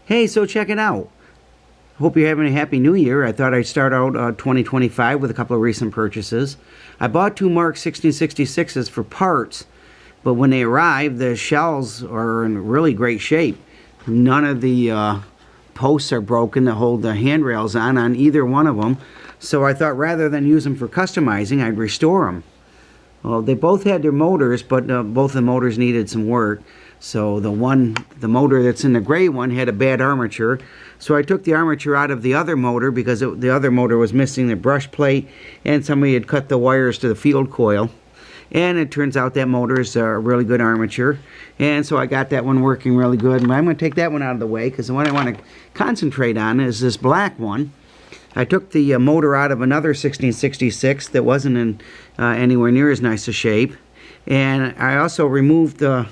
Hey, so check it out. Hope you're having a happy new year. I thought I'd start out 2025 with a couple of recent purchases. I bought two Marx 1666s for parts, but when they arrived, the shells are in really great shape. None of the posts are broken that hold the handrails on either one of them. So I thought rather than use them for customizing, I'd restore them. Well, they both had their motors, but both the motors needed some work. So the motor that's in the gray one had a bad armature. So I took the armature out of the other motor because the other motor was missing the brush plate, and somebody had cut the wires to the field coil. And it turns out that motor is a really good armature. And so I got that one working really good. And I'm going to take that one out of the way because the one I want to concentrate on is this black one. I took the motor out of another 1666 that wasn't in anywhere near as nice a shape. And I also removed the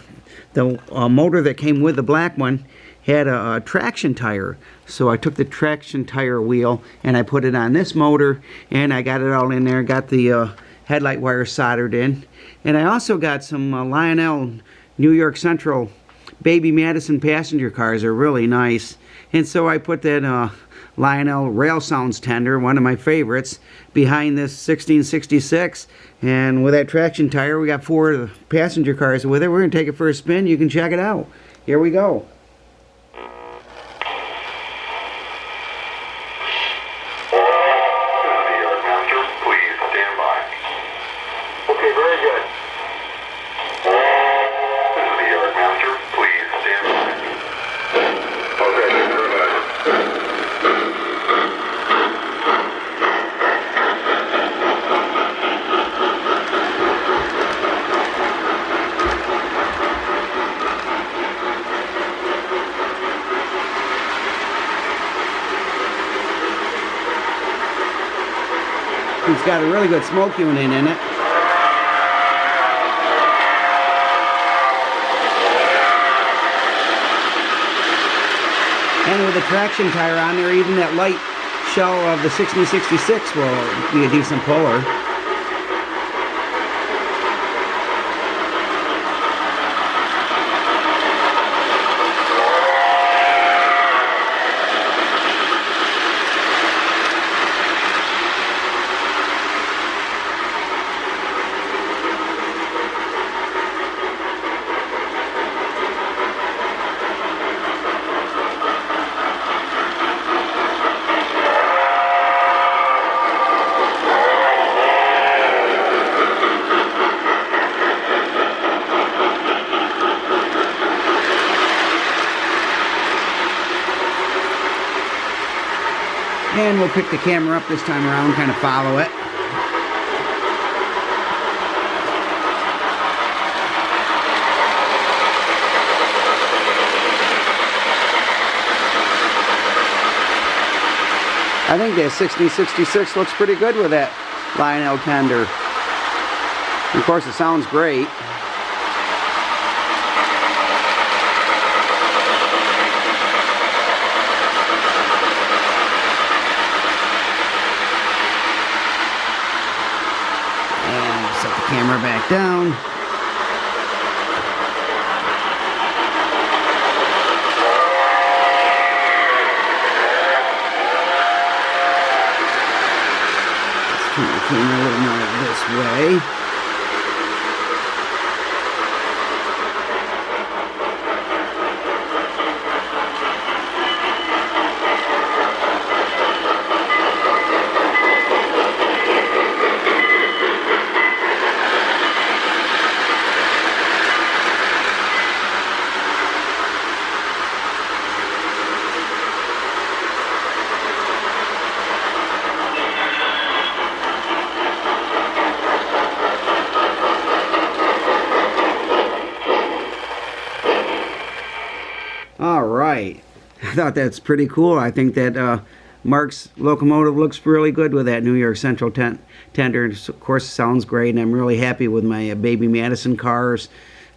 motor that came with the black one had a traction tire. So I took the traction tire wheel and I put it on this motor, and I got it all in there, got the headlight wire soldered in. And I also got some Lionel New York Central baby Madison passenger cars. Are really nice. And so I put that Lionel railsounds tender, one of my favorites, behind this 1666. And with that traction tire, we got 4 of the passenger cars with it. We're going to take it for a spin. You can check it out. Here we go. It's got a really good smoke unit in it. And with the traction tire on there, even that light shell of the 1666 will be a decent puller. And we'll pick the camera up this time around, kind of follow it. I think that 1666 looks pretty good with that Lionel tender. Of course, it sounds great. Set the camera back down. Let's turn the camera a little more this way. Alright, I thought that's pretty cool. I think that Marx locomotive looks really good with that New York Central tender. Of course, it sounds great, and I'm really happy with my baby Madison cars.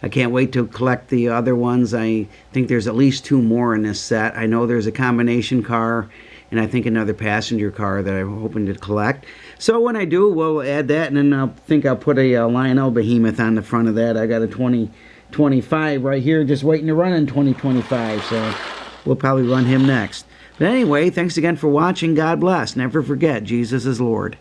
I can't wait to collect the other ones. I think there's at least 2 more in this set. I know there's a combination car, and I think another passenger car that I'm hoping to collect. So when I do, we'll add that, and then I'll put a Lionel behemoth on the front of that. I got a 2025 right here just waiting to run in 2025. So we'll probably run him next. But anyway, thanks again for watching. God bless. Never forget, Jesus is Lord.